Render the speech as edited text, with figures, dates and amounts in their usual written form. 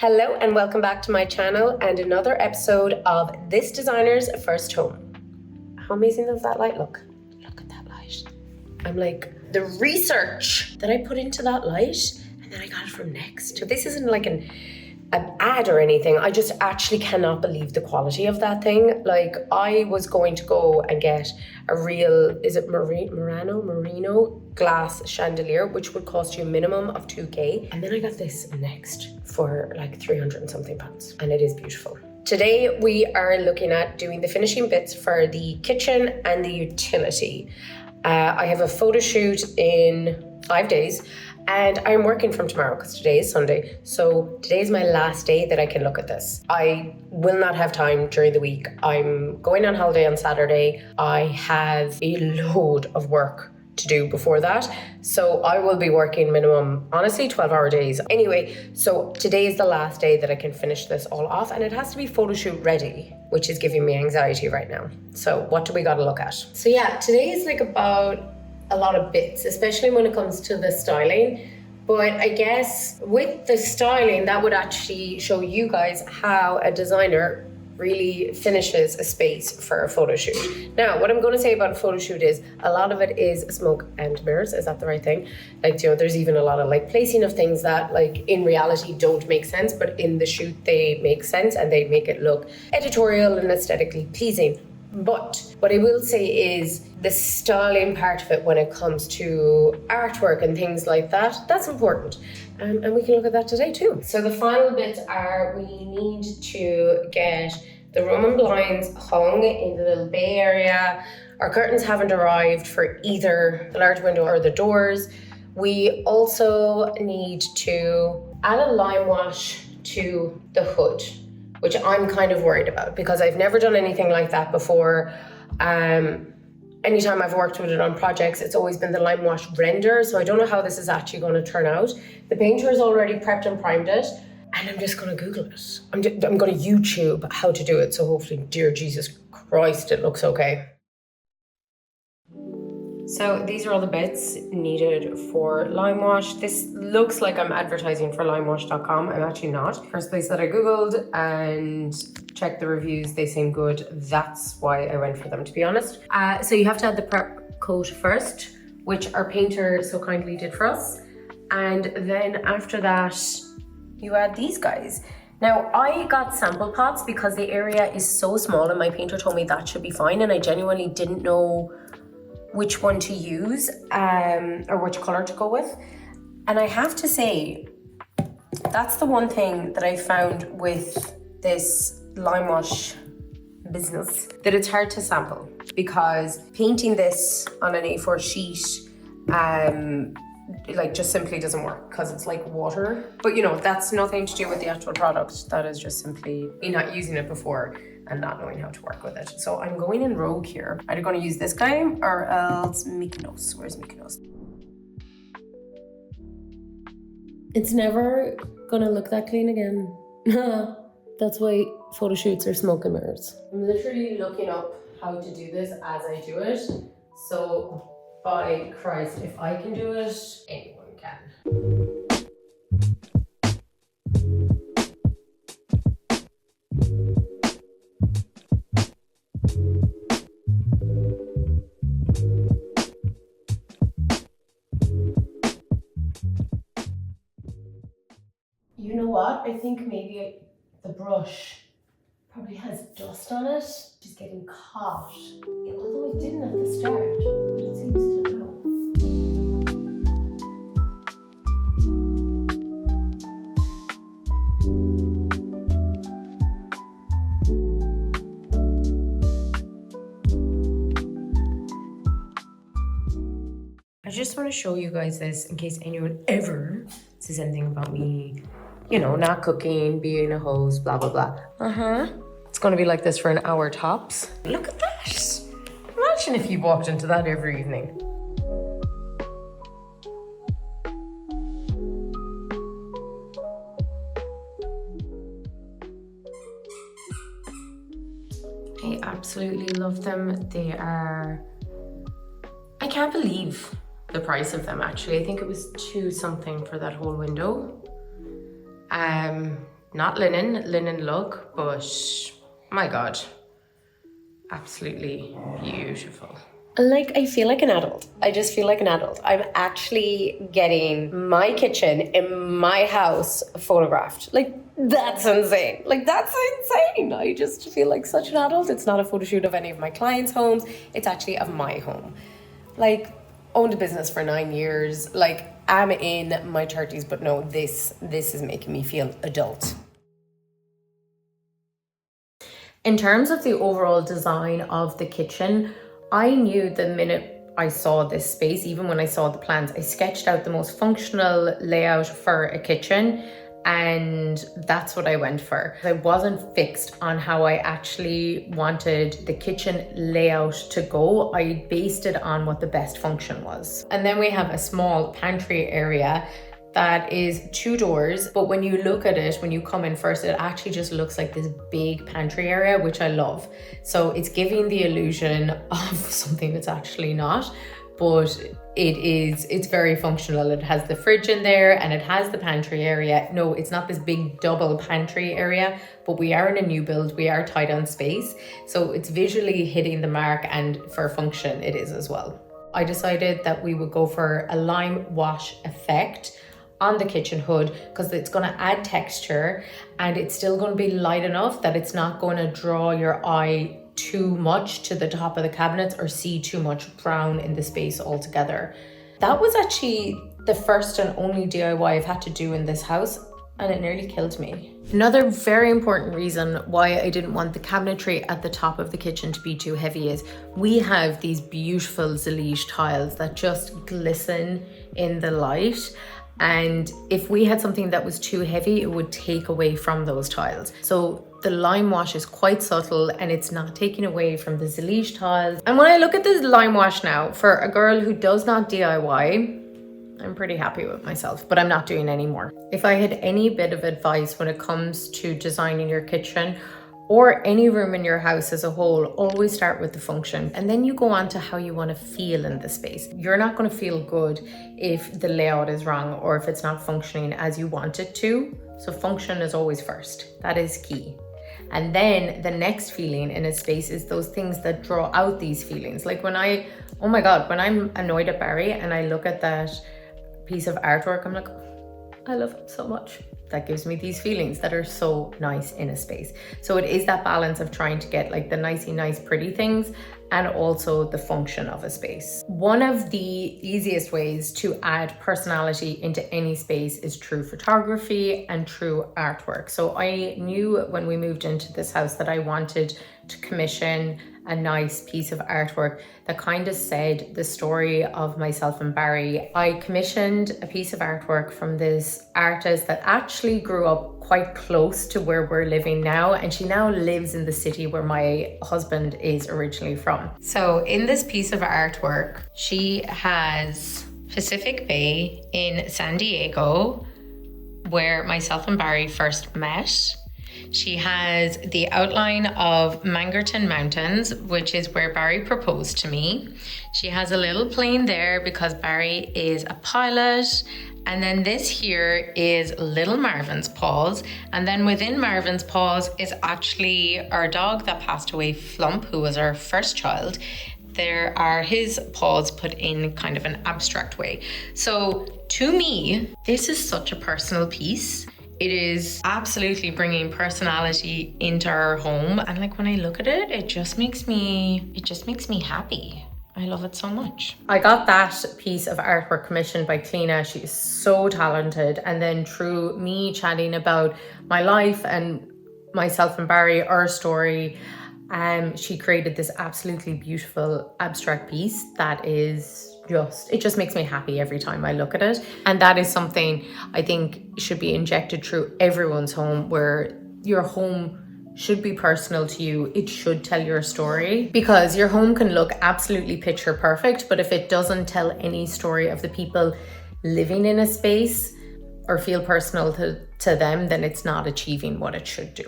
Hello and welcome back to my channel and another episode of this designer's first home. How amazing does that light look? Look at that light. I'm like, the research that I put into that light and then I got it from Next. This isn't like an ad or anything. I just actually cannot believe the quality of that thing. Like, I was going to go and get a real, is it merino glass chandelier, which would cost you a minimum of 2k. And then I got this Next for like 300 and something pounds. And it is beautiful. Today we are looking at doing the finishing bits for the kitchen and the utility. I have a photo shoot in 5 days. And I'm working from tomorrow because today is Sunday. So today is my last day that I can look at this. I will not have time during the week. I'm going on holiday on Saturday. I have a load of work to do before that. So I will be working minimum, honestly, 12-hour days. Anyway, so today is the last day that I can finish this all off, and it has to be photo shoot ready, which is giving me anxiety right now. So what do we got to look at? So yeah, today is like about a lot of bits, especially when it comes to the styling. But I guess with the styling, that would actually show you guys how a designer really finishes a space for a photo shoot. Now, what I'm going to say about a photo shoot is a lot of it is smoke and mirrors. Is that the right thing? Like, you know, there's even a lot of like placing of things that like in reality don't make sense, but in the shoot they make sense and they make it look editorial and aesthetically pleasing. But what I will say is the styling part of it when it comes to artwork and things like that, that's important. And we can look at that today too. So the final bits are we need to get the Roman blinds hung in the little bay area. Our curtains haven't arrived for either the large window or the doors. We also need to add a Limewash to the hood, which I'm kind of worried about because I've never done anything like that before. Anytime I've worked with it on projects, it's always been the Limewash render, so I don't know how this is actually going to turn out. The painter has already prepped and primed it, and I'm just going to Google it. I'm going to YouTube how to do it, so hopefully, dear Jesus Christ, it looks okay. So these are all the bits needed for Limewash. This looks like I'm advertising for limewash.com. I'm actually not. First place that I Googled and checked the reviews, they seem good. That's why I went for them, to be honest. So you have to add the prep coat first, which our painter so kindly did for us. And then after that, you add these guys. Now, I got sample pots because the area is so small and my painter told me that should be fine. And I genuinely didn't know which one to use or which color to go with. And I have to say, that's the one thing that I found with this Limewash business, that it's hard to sample because painting this on an A4 sheet like just simply doesn't work because it's like water. But you know, that's nothing to do with the actual product. That is just simply me not using it before and not knowing how to work with it. So I'm going in rogue here. Either going to use this guy or else Mykonos. Where's Mykonos? It's never gonna look that clean again. That's why photo shoots are smoke and mirrors. I'm literally looking up how to do this as I do it. So by Christ, if I can do it, anyone can. You know what? I think maybe the brush probably has dust on it. Just getting caught. Although it didn't at the start, but it seems to now. I just want to show you guys this in case anyone ever says anything about me, you know, not cooking, being a host, blah, blah, blah. It's going to be like this for an hour tops. Look at that. Imagine if you walked into that every evening. I absolutely love them. They are, I can't believe the price of them actually. I think it was 2 something for that whole window. not linen look, but my God, absolutely beautiful. Like, I feel like an adult. I just feel like an adult. I'm actually getting my kitchen in my house photographed. Like, that's insane. Like, that's insane. I just feel like such an adult. It's not a photo shoot of any of my clients' homes. It's actually of my home. Like, owned a business for 9 years. Like, I'm in my 30s, but no, this is making me feel adult. In terms of the overall design of the kitchen, I knew the minute I saw this space, even when I saw the plans, I sketched out the most functional layout for a kitchen, and that's what I went for. I wasn't fixed on how I actually wanted the kitchen layout to go. I based it on what the best function was. And then we have a small pantry area that is 2 doors, but when you look at it, when you come in first, it actually just looks like this big pantry area, which I love. So it's giving the illusion of something that's actually not, but it's very functional. It has the fridge in there and it has the pantry area. No, it's not this big double pantry area, but we are in a new build, we are tight on space. So it's visually hitting the mark, and for function it is as well. I decided that we would go for a Limewash effect on the kitchen hood because it's going to add texture, and it's still going to be light enough that it's not going to draw your eye too much to the top of the cabinets or see too much brown in the space altogether. That was actually the first and only DIY I've had to do in this house, and it nearly killed me. Another very important reason why I didn't want the cabinetry at the top of the kitchen to be too heavy is we have these beautiful Zellige tiles that just glisten in the light. And if we had something that was too heavy, it would take away from those tiles. So the Limewash is quite subtle and it's not taking away from the Zellige tiles. And when I look at this Limewash now, for a girl who does not DIY, I'm pretty happy with myself, but I'm not doing any more. If I had any bit of advice when it comes to designing your kitchen or any room in your house as a whole, always start with the function, and then you go on to how you want to feel in the space. You're not going to feel good if the layout is wrong or if it's not functioning as you want it to. So function is always first. That is key. And then the next feeling in a space is those things that draw out these feelings. Like when oh my God, when I'm annoyed at Barry and I look at that piece of artwork, I'm like, I love it so much. That gives me these feelings that are so nice in a space. So it is that balance of trying to get like the nice pretty things and also the function of a space. One of the easiest ways to add personality into any space is through photography and through artwork. So I knew when we moved into this house that I wanted to commission a nice piece of artwork that kind of said the story of myself and Barry. I commissioned a piece of artwork from this artist that actually grew up quite close to where we're living now, and she now lives in the city where my husband is originally from. So in this piece of artwork, she has Pacific Bay in San Diego, where myself and Barry first met. She has the outline of Mangerton Mountains, which is where Barry proposed to me. She has a little plane there because Barry is a pilot. And then this here is Little Marvin's Paws. And then within Marvin's Paws is actually our dog that passed away, Flump, who was our first child. There are his paws put in kind of an abstract way. So to me, this is such a personal piece. It is absolutely bringing personality into our home. And like when I look at it, it just makes me happy. I love it so much. I got that piece of artwork commissioned by Clina. She is so talented. And then through me chatting about my life and myself and Barry, our story, she created this absolutely beautiful abstract piece that is it just makes me happy every time I look at it. And that is something I think should be injected through everyone's home, where your home should be personal to you. It should tell your story, because your home can look absolutely picture perfect, but if it doesn't tell any story of the people living in a space or feel personal to them, then it's not achieving what it should do.